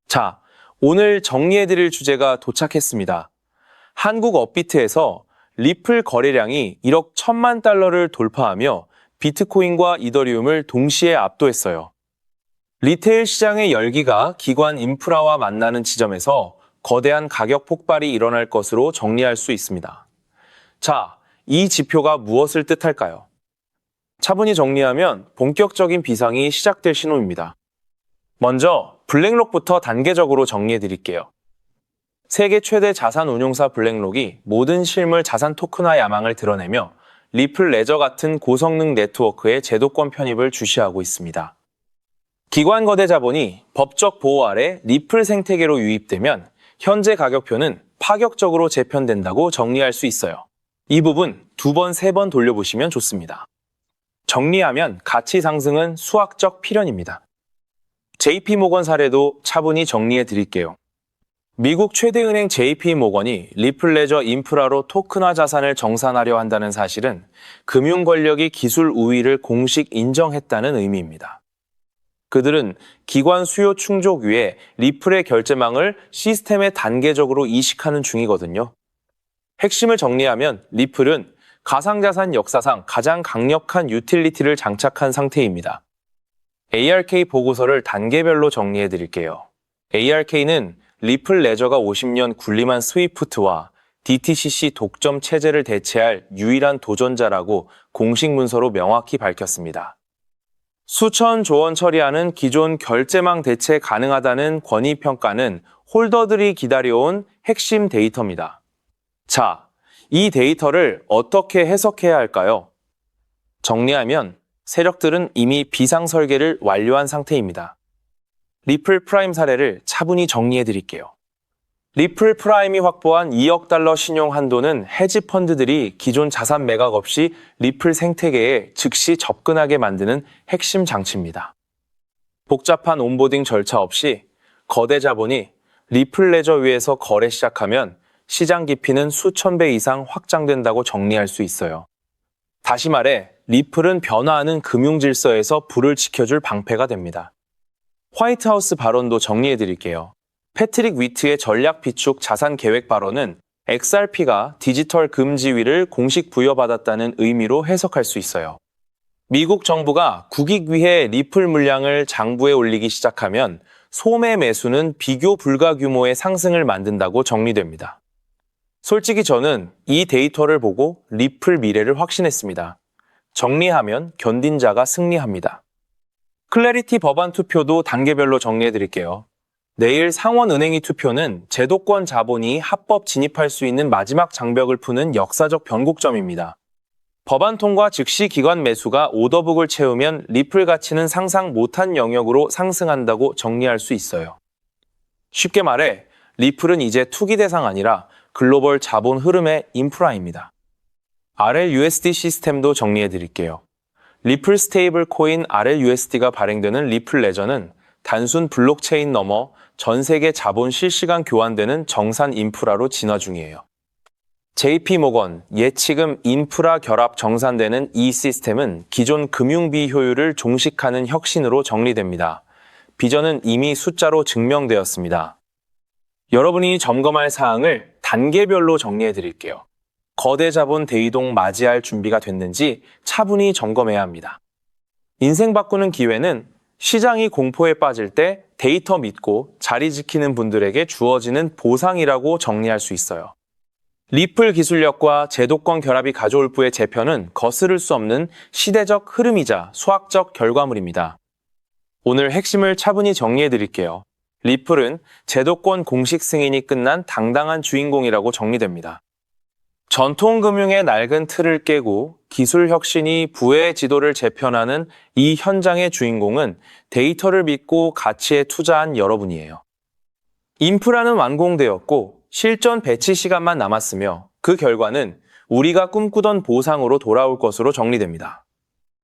자, 오늘 정리해드릴 주제가 도착했습니다. 한국 업비트에서 리플 거래량이 1억 1천만 달러를 돌파하며 비트코인과 이더리움을 동시에 압도했어요. 리테일 시장의 열기가 기관 인프라와 만나는 지점에서 거대한 가격 폭발이 일어날 것으로 정리할 수 있습니다. 자, 이 지표가 무엇을 뜻할까요? 차분히 정리하면 본격적인 비상이 시작될 신호입니다. 먼저 블랙록부터 단계적으로 정리해 드릴게요. 세계 최대 자산 운용사 블랙록이 모든 실물 자산 토큰화 야망을 드러내며 리플 레저 같은 고성능 네트워크의 제도권 편입을 주시하고 있습니다. 기관 거대 자본이 법적 보호 아래 리플 생태계로 유입되면 현재 가격표는 파격적으로 재편된다고 정리할 수 있어요. 이 부분 2번, 3번 돌려보시면 좋습니다. 정리하면 가치 상승은 수학적 필연입니다. JP모건 사례도 차분히 정리해 드릴게요. 미국 최대 은행 JP모건이 리플 레저 인프라로 토큰화 자산을 정산하려 한다는 사실은 금융 권력이 기술 우위를 공식 인정했다는 의미입니다. 그들은 기관 수요 충족 위에 리플의 결제망을 시스템에 단계적으로 이식하는 중이거든요. 핵심을 정리하면 리플은 가상자산 역사상 가장 강력한 유틸리티를 장착한 상태입니다. ARK 보고서를 단계별로 정리해 드릴게요. ARK는 리플 레저가 50년 군림한 스위프트와 DTCC 독점 체제를 대체할 유일한 도전자라고 공식 문서로 명확히 밝혔습니다. 수천 조 원 처리하는 기존 결제망 대체 가능하다는 권위평가는 홀더들이 기다려온 핵심 데이터입니다. 자, 이 데이터를 어떻게 해석해야 할까요? 정리하면 세력들은 이미 비상 설계를 완료한 상태입니다. 리플 프라임 사례를 차분히 정리해 드릴게요. 리플 프라임이 확보한 2억 달러 신용 한도는 헤지 펀드들이 기존 자산 매각 없이 리플 생태계에 즉시 접근하게 만드는 핵심 장치입니다. 복잡한 온보딩 절차 없이 거대 자본이 리플 레저 위에서 거래 시작하면 시장 깊이는 수천 배 이상 확장된다고 정리할 수 있어요. 다시 말해 리플은 변화하는 금융 질서에서 불을 지켜줄 방패가 됩니다. 화이트하우스 발언도 정리해 드릴게요. 패트릭 위트의 전략 비축 자산 계획 발언은 XRP가 디지털 금지위를 공식 부여받았다는 의미로 해석할 수 있어요. 미국 정부가 국익 위해 리플 물량을 장부에 올리기 시작하면 소매 매수는 비교 불가 규모의 상승을 만든다고 정리됩니다. 솔직히 저는 이 데이터를 보고 리플 미래를 확신했습니다. 정리하면 견딘 자가 승리합니다. 클래리티 법안 투표도 단계별로 정리해 드릴게요. 내일 상원은행위 투표는 제도권 자본이 합법 진입할 수 있는 마지막 장벽을 푸는 역사적 변곡점입니다. 법안 통과 즉시 기관 매수가 오더북을 채우면 리플 가치는 상상 못한 영역으로 상승한다고 정리할 수 있어요. 쉽게 말해 리플은 이제 투기 대상 아니라 글로벌 자본 흐름의 인프라입니다. RLUSD 시스템도 정리해 드릴게요. 리플 스테이블 코인 RLUSD가 발행되는 리플 레저는 단순 블록체인 넘어 전 세계 자본 실시간 교환되는 정산 인프라로 진화 중이에요. JP모건, 예치금 인프라 결합 정산되는 이 시스템은 기존 금융비 효율을 종식하는 혁신으로 정리됩니다. 비전은 이미 숫자로 증명되었습니다. 여러분이 점검할 사항을 단계별로 정리해 드릴게요. 거대 자본 대이동 맞이할 준비가 됐는지 차분히 점검해야 합니다. 인생 바꾸는 기회는 시장이 공포에 빠질 때 데이터 믿고 자리 지키는 분들에게 주어지는 보상이라고 정리할 수 있어요. 리플 기술력과 제도권 결합이 가져올 부의 재편은 거스를 수 없는 시대적 흐름이자 수학적 결과물입니다. 오늘 핵심을 차분히 정리해 드릴게요. 리플은 제도권 공식 승인이 끝난 당당한 주인공이라고 정리됩니다. 전통금융의 낡은 틀을 깨고 기술 혁신이 부의 지도를 재편하는 이 현장의 주인공은 데이터를 믿고 가치에 투자한 여러분이에요. 인프라는 완공되었고 실전 배치 시간만 남았으며 그 결과는 우리가 꿈꾸던 보상으로 돌아올 것으로 정리됩니다.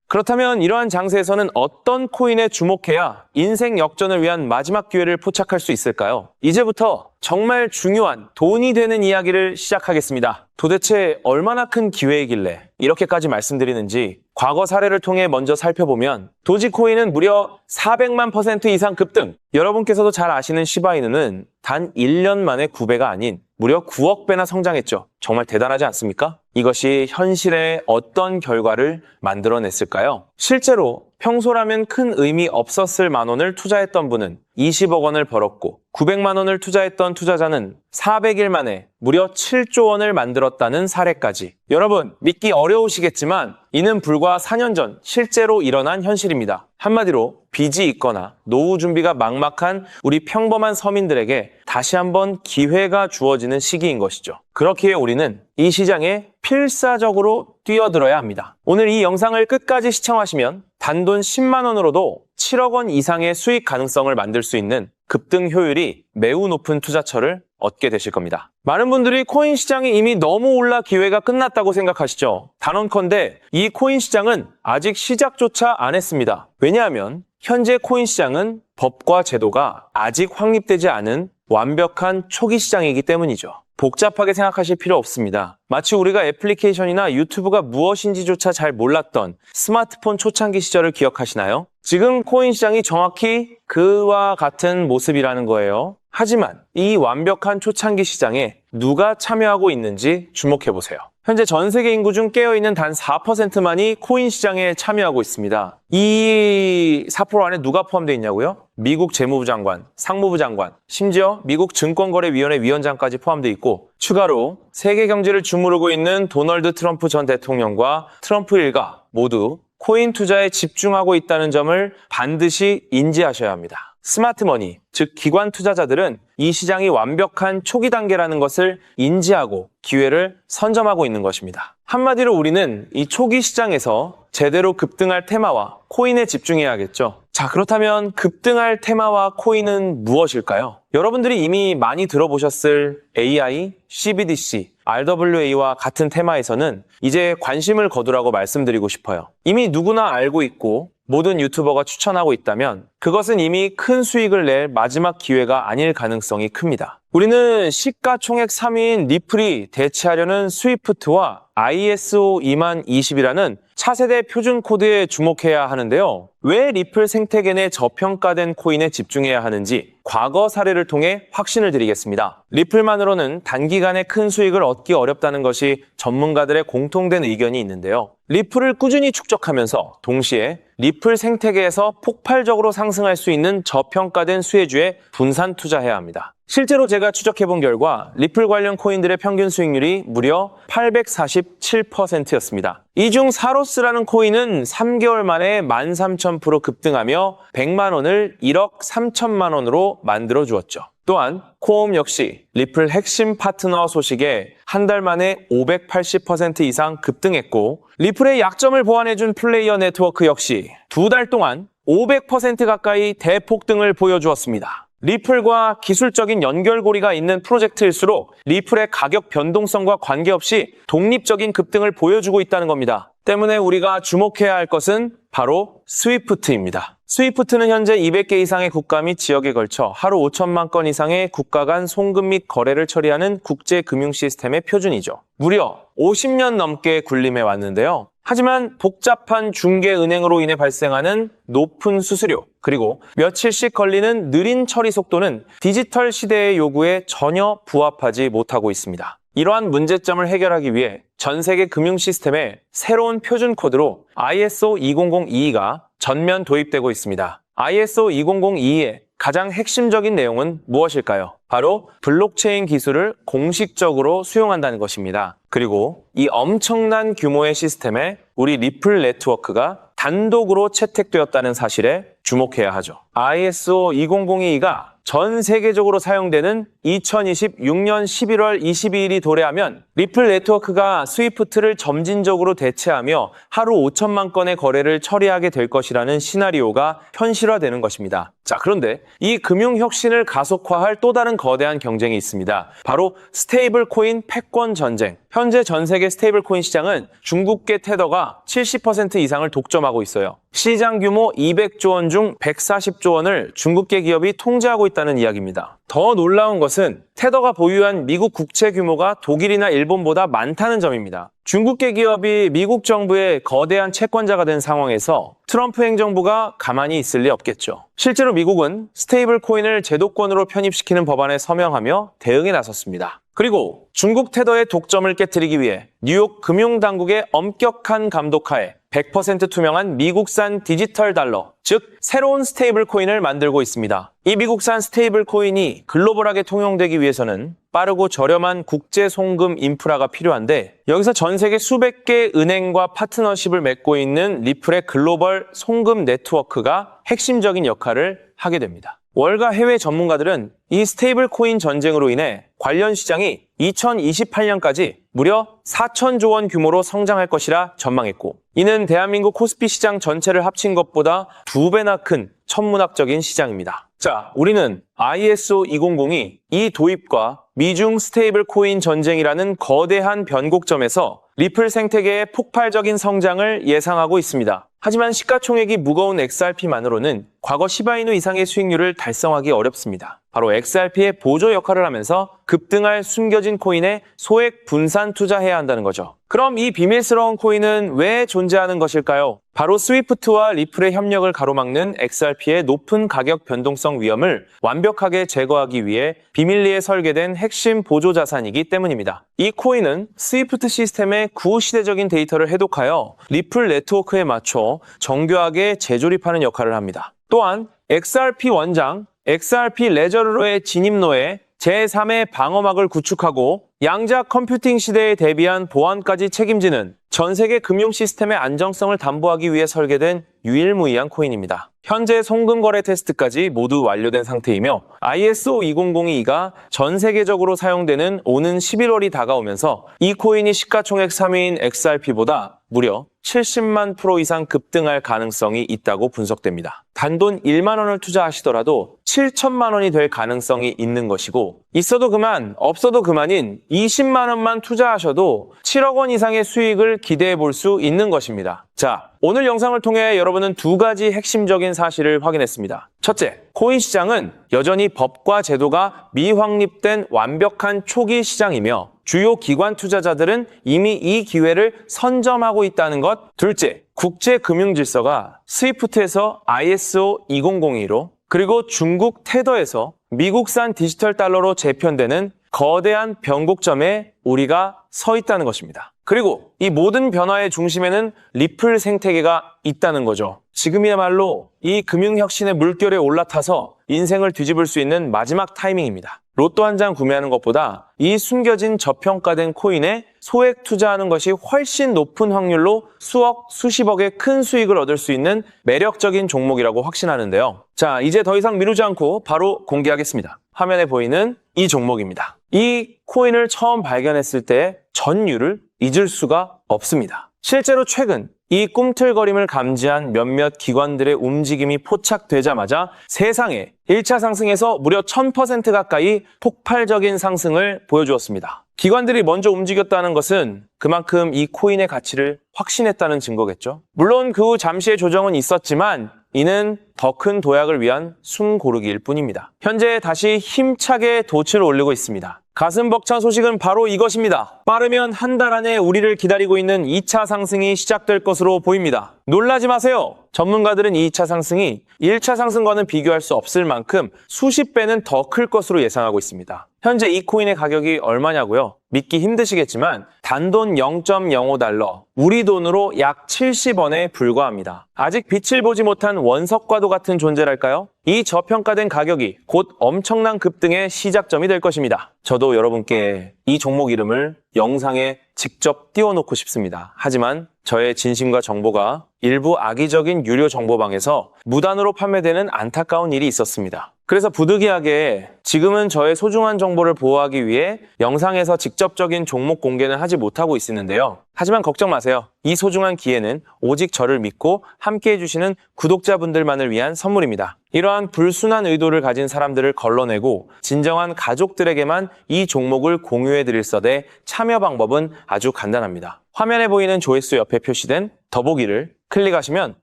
그렇다면 이러한 장세에서는 어떤 코인에 주목해야 인생 역전을 위한 마지막 기회를 포착할 수 있을까요? 이제부터 정말 중요한 돈이 되는 이야기를 시작하겠습니다. 도대체 얼마나 큰 기회이길래 이렇게까지 말씀드리는지 과거 사례를 통해 먼저 살펴보면 도지코인은 무려 400만 % 이상 급등. 여러분께서도 잘 아시는 시바이누는 단 1년 만에 9배가 아닌 무려 9억 배나 성장했죠. 정말 대단하지 않습니까? 이것이 현실에 어떤 결과를 만들어냈을까요? 실제로 평소라면 큰 의미 없었을 만 원을 투자했던 분은 20억 원을 벌었고 900만 원을 투자했던 투자자는 400일 만에 무려 7조 원을 만들었다는 사례까지. 여러분, 믿기 어려우시겠지만 이는 불과 4년 전 실제로 일어난 현실입니다. 한마디로 빚이 있거나 노후 준비가 막막한 우리 평범한 서민들에게 다시 한번 기회가 주어지는 시기인 것이죠. 그렇기에 우리는 이 시장에 필사적으로 뛰어들어야 합니다. 오늘 이 영상을 끝까지 시청하시면 단돈 10만 원으로도 7억 원 이상의 수익 가능성을 만들 수 있는 급등 효율이 매우 높은 투자처를 얻게 되실 겁니다. 많은 분들이 코인 시장이 이미 너무 올라 기회가 끝났다고 생각하시죠. 단언컨대 이 코인 시장은 아직 시작조차 안 했습니다. 왜냐하면 현재 코인 시장은 법과 제도가 아직 확립되지 않은 완벽한 초기 시장이기 때문이죠. 복잡하게 생각하실 필요 없습니다. 마치 우리가 애플리케이션이나 유튜브가 무엇인지조차 잘 몰랐던 스마트폰 초창기 시절을 기억하시나요? 지금 코인 시장이 정확히 그와 같은 모습이라는 거예요. 하지만 이 완벽한 초창기 시장에 누가 참여하고 있는지 주목해보세요. 현재 전 세계 인구 중 깨어있는 단 4%만이 코인 시장에 참여하고 있습니다. 이 4% 안에 누가 포함되어 있냐고요? 미국 재무부 장관, 상무부 장관, 심지어 미국 증권거래위원회 위원장까지 포함되어 있고 추가로 세계 경제를 주무르고 있는 도널드 트럼프 전 대통령과 트럼프 일가 모두 코인 투자에 집중하고 있다는 점을 반드시 인지하셔야 합니다. 스마트머니, 즉 기관 투자자들은 이 시장이 완벽한 초기 단계라는 것을 인지하고 기회를 선점하고 있는 것입니다. 한마디로 우리는 이 초기 시장에서 제대로 급등할 테마와 코인에 집중해야겠죠. 자, 그렇다면 급등할 테마와 코인은 무엇일까요? 여러분들이 이미 많이 들어보셨을 AI, CBDC, RWA와 같은 테마에서는 이제 관심을 거두라고 말씀드리고 싶어요. 이미 누구나 알고 있고 모든 유튜버가 추천하고 있다면 그것은 이미 큰 수익을 낼 마지막 기회가 아닐 가능성이 큽니다. 우리는 시가총액 3위인 리플이 대체하려는 스위프트와 ISO 20020이라는 차세대 표준 코드에 주목해야 하는데요. 왜 리플 생태계 내 저평가된 코인에 집중해야 하는지 과거 사례를 통해 확신을 드리겠습니다. 리플만으로는 단기간에 큰 수익을 얻기 어렵다는 것이 전문가들의 공통된 의견이 있는데요. 리플을 꾸준히 축적하면서 동시에 리플 생태계에서 폭발적으로 상승할 수 있는 저평가된 수혜주에 분산 투자해야 합니다. 실제로 제가 추적해본 결과 리플 관련 코인들의 평균 수익률이 무려 847%였습니다. 이 중 사로스라는 코인은 3개월 만에 13,000% 급등하며 100만 원을 1억 3천만 원으로 만들어 주었죠. 또한 코옴 역시 리플 핵심 파트너 소식에 한 달 만에 580% 이상 급등했고 리플의 약점을 보완해준 플레이어 네트워크 역시 두 달 동안 500% 가까이 대폭등을 보여주었습니다. 리플과 기술적인 연결고리가 있는 프로젝트일수록 리플의 가격 변동성과 관계없이 독립적인 급등을 보여주고 있다는 겁니다. 때문에 우리가 주목해야 할 것은 바로 스위프트입니다. 스위프트는 현재 200개 이상의 국가 및 지역에 걸쳐 하루 5천만 건 이상의 국가 간 송금 및 거래를 처리하는 국제 금융 시스템의 표준이죠. 무려 50년 넘게 군림해 왔는데요. 하지만 복잡한 중개은행으로 인해 발생하는 높은 수수료, 그리고 며칠씩 걸리는 느린 처리 속도는 디지털 시대의 요구에 전혀 부합하지 못하고 있습니다. 이러한 문제점을 해결하기 위해 전 세계 금융 시스템에 새로운 표준 코드로 ISO 20022가 전면 도입되고 있습니다. ISO 20022의 가장 핵심적인 내용은 무엇일까요? 바로 블록체인 기술을 공식적으로 수용한다는 것입니다. 그리고 이 엄청난 규모의 시스템에 우리 리플 네트워크가 단독으로 채택되었다는 사실에 주목해야 하죠. ISO 20022가 전 세계적으로 사용되는 2026년 11월 22일이 도래하면 리플 네트워크가 스위프트를 점진적으로 대체하며 하루 5천만 건의 거래를 처리하게 될 것이라는 시나리오가 현실화되는 것입니다. 자, 그런데 이 금융 혁신을 가속화할 또 다른 거대한 경쟁이 있습니다. 바로 스테이블 코인 패권 전쟁. 현재 전 세계 스테이블 코인 시장은 중국계 테더가 70% 이상을 독점하고 있어요. 시장 규모 200조 원 중 140조 원을 중국계 기업이 통제하고 있다는 이야기입니다. 더 놀라운 것은 테더가 보유한 미국 국채 규모가 독일이나 일본보다 많다는 점입니다. 중국계 기업이 미국 정부의 거대한 채권자가 된 상황에서 트럼프 행정부가 가만히 있을 리 없겠죠. 실제로 미국은 스테이블 코인을 제도권으로 편입시키는 법안에 서명하며 대응에 나섰습니다. 그리고 중국 테더의 독점을 깨뜨리기 위해 뉴욕 금융당국의 엄격한 감독하에 100% 투명한 미국산 디지털 달러, 즉 새로운 스테이블 코인을 만들고 있습니다. 이 미국산 스테이블 코인이 글로벌하게 통용되기 위해서는 빠르고 저렴한 국제 송금 인프라가 필요한데, 여기서 전 세계 수백 개 은행과 파트너십을 맺고 있는 리플의 글로벌 송금 네트워크가 핵심적인 역할을 하게 됩니다. 월가 해외 전문가들은 이 스테이블 코인 전쟁으로 인해 관련 시장이 2028년까지 무려 4천조 원 규모로 성장할 것이라 전망했고, 이는 대한민국 코스피 시장 전체를 합친 것보다 2배나 큰 천문학적인 시장입니다. 자, 우리는 ISO 2002 이 도입과 미중 스테이블 코인 전쟁이라는 거대한 변곡점에서 리플 생태계의 폭발적인 성장을 예상하고 있습니다. 하지만 시가총액이 무거운 XRP만으로는 과거 시바이누 이상의 수익률을 달성하기 어렵습니다. 바로 XRP의 보조 역할을 하면서 급등할 숨겨진 코인에 소액 분산 투자해야 한다는 거죠. 그럼 이 비밀스러운 코인은 왜 존재하는 것일까요? 바로 스위프트와 리플의 협력을 가로막는 XRP의 높은 가격 변동성 위험을 완벽하게 제거하기 위해 비밀리에 설계된 핵심 보조 자산이기 때문입니다. 이 코인은 스위프트 시스템의 구시대적인 데이터를 해독하여 리플 네트워크에 맞춰 정교하게 재조립하는 역할을 합니다. 또한 XRP 원장, XRP 레저러의 진입로에 제3의 방어막을 구축하고 양자 컴퓨팅 시대에 대비한 보안까지 책임지는 전 세계 금융 시스템의 안정성을 담보하기 위해 설계된 유일무이한 코인입니다. 현재 송금 거래 테스트까지 모두 완료된 상태이며 ISO 2002가 전 세계적으로 사용되는 오는 11월이 다가오면서 이 코인이 시가총액 3위인 XRP보다 무려 70만 프로 이상 급등할 가능성이 있다고 분석됩니다. 단돈 1만 원을 투자하시더라도 7천만 원이 될 가능성이 있는 것이고, 있어도 그만, 없어도 그만인 20만 원만 투자하셔도 7억 원 이상의 수익을 기대해 볼 수 있는 것입니다. 자, 오늘 영상을 통해 여러분은 두 가지 핵심적인 사실을 확인했습니다. 첫째, 코인 시장은 여전히 법과 제도가 미확립된 완벽한 초기 시장이며 주요 기관 투자자들은 이미 이 기회를 선점하고 있다는 것. 둘째, 국제 금융 질서가 스위프트에서 ISO 2002로 그리고 중국 테더에서 미국산 디지털 달러로 재편되는 거대한 변곡점에 우리가 서 있다는 것입니다. 그리고 이 모든 변화의 중심에는 리플 생태계가 있다는 거죠. 지금이야말로 이 금융혁신의 물결에 올라타서 인생을 뒤집을 수 있는 마지막 타이밍입니다. 로또 한 장 구매하는 것보다 이 숨겨진 저평가된 코인에 소액 투자하는 것이 훨씬 높은 확률로 수억, 수십억의 큰 수익을 얻을 수 있는 매력적인 종목이라고 확신하는데요. 자, 이제 더 이상 미루지 않고 바로 공개하겠습니다. 화면에 보이는 이 종목입니다. 이 코인을 처음 발견했을 때 전율을 잊을 수가 없습니다. 실제로 최근 이 꿈틀거림을 감지한 몇몇 기관들의 움직임이 포착되자마자 세상에 1차 상승에서 무려 1000% 가까이 폭발적인 상승을 보여주었습니다. 기관들이 먼저 움직였다는 것은 그만큼 이 코인의 가치를 확신했다는 증거겠죠. 물론 그 후 잠시의 조정은 있었지만 이는 더 큰 도약을 위한 숨고르기일 뿐입니다. 현재 다시 힘차게 돛을 올리고 있습니다. 가슴 벅찬 소식은 바로 이것입니다. 빠르면 한 달 안에 우리를 기다리고 있는 2차 상승이 시작될 것으로 보입니다. 놀라지 마세요. 전문가들은 이 2차 상승이 1차 상승과는 비교할 수 없을 만큼 수십 배는 더 클 것으로 예상하고 있습니다. 현재 이 코인의 가격이 얼마냐고요? 믿기 힘드시겠지만 단돈 0.05달러, 우리 돈으로 약 70원에 불과합니다. 아직 빛을 보지 못한 원석과도 같은 존재랄까요? 이 저평가된 가격이 곧 엄청난 급등의 시작점이 될 것입니다. 저도 여러분께 이 종목 이름을 영상에 직접 띄워놓고 싶습니다. 하지만 저의 진심과 정보가 일부 악의적인 유료 정보방에서 무단으로 판매되는 안타까운 일이 있었습니다. 그래서 부득이하게 지금은 저의 소중한 정보를 보호하기 위해 영상에서 직접적인 종목 공개는 하지 못하고 있었는데요. 하지만 걱정 마세요. 이 소중한 기회는 오직 저를 믿고 함께해 주시는 구독자분들만을 위한 선물입니다. 이러한 불순한 의도를 가진 사람들을 걸러내고 진정한 가족들에게만 이 종목을 공유해 드릴 서대 참여 방법은 아주 간단합니다. 화면에 보이는 조회수 옆에 표시된 더보기를 클릭하시면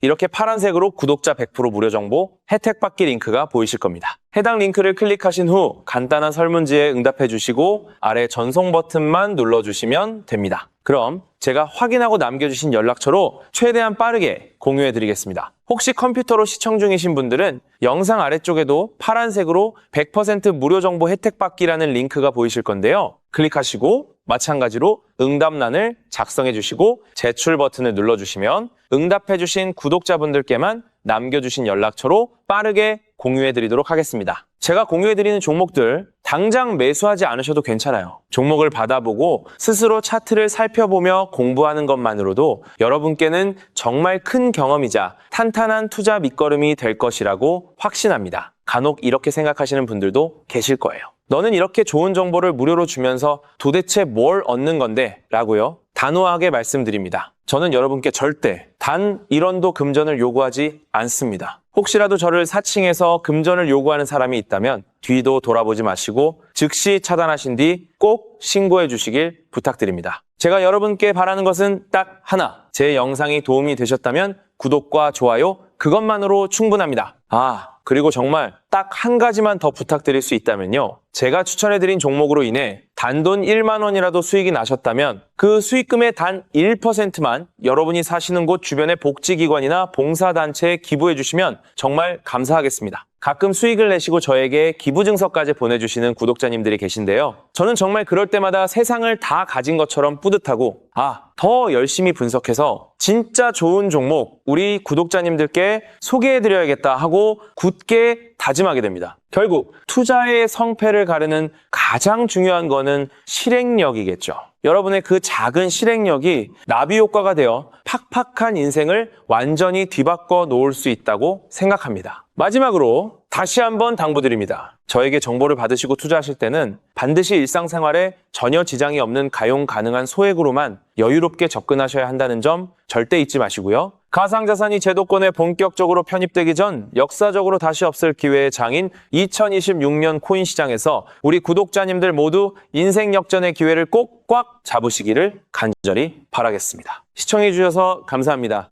이렇게 파란색으로 구독자 100% 무료 정보 혜택 받기 링크가 보이실 겁니다. 해당 링크를 클릭하신 후 간단한 설문지에 응답해 주시고 아래 전송 버튼만 눌러주시면 됩니다. 그럼 제가 확인하고 남겨주신 연락처로 최대한 빠르게 공유해 드리겠습니다. 혹시 컴퓨터로 시청 중이신 분들은 영상 아래쪽에도 파란색으로 100% 무료 정보 혜택 받기라는 링크가 보이실 건데요. 클릭하시고 마찬가지로 응답란을 작성해 주시고 제출 버튼을 눌러주시면 응답해 주신 구독자분들께만 남겨주신 연락처로 빠르게 공유해 드리도록 하겠습니다. 제가 공유해 드리는 종목들 당장 매수하지 않으셔도 괜찮아요. 종목을 받아보고 스스로 차트를 살펴보며 공부하는 것만으로도 여러분께는 정말 큰 경험이자 탄탄한 투자 밑거름이 될 것이라고 확신합니다. 간혹 이렇게 생각하시는 분들도 계실 거예요. 너는 이렇게 좋은 정보를 무료로 주면서 도대체 뭘 얻는 건데? 라고요. 단호하게 말씀드립니다. 저는 여러분께 절대 단 1원도 금전을 요구하지 않습니다. 혹시라도 저를 사칭해서 금전을 요구하는 사람이 있다면 뒤도 돌아보지 마시고 즉시 차단하신 뒤 꼭 신고해 주시길 부탁드립니다. 제가 여러분께 바라는 것은 딱 하나. 제 영상이 도움이 되셨다면 구독과 좋아요 그것만으로 충분합니다. 그리고 정말 딱 한 가지만 더 부탁드릴 수 있다면요. 제가 추천해드린 종목으로 인해 단돈 1만 원이라도 수익이 나셨다면 그 수익금의 단 1%만 여러분이 사시는 곳 주변의 복지기관이나 봉사단체에 기부해 주시면 정말 감사하겠습니다. 가끔 수익을 내시고 저에게 기부증서까지 보내주시는 구독자님들이 계신데요. 저는 정말 그럴 때마다 세상을 다 가진 것처럼 뿌듯하고 더 열심히 분석해서 진짜 좋은 종목 우리 구독자님들께 소개해드려야겠다 하고 굳게 다짐하게 됩니다. 결국 투자의 성패를 가르는 가장 중요한 거는 실행력이겠죠. 여러분의 그 작은 실행력이 나비 효과가 되어 팍팍한 인생을 완전히 뒤바꿔 놓을 수 있다고 생각합니다. 마지막으로 다시 한번 당부드립니다. 저에게 정보를 받으시고 투자하실 때는 반드시 일상생활에 전혀 지장이 없는 가용 가능한 소액으로만 여유롭게 접근하셔야 한다는 점 절대 잊지 마시고요. 가상자산이 제도권에 본격적으로 편입되기 전 역사적으로 다시 없을 기회의 장인 2026년 코인 시장에서 우리 구독자님들 모두 인생 역전의 기회를 꼭 꽉 잡으시기를 간절히 바라겠습니다. 시청해 주셔서 감사합니다.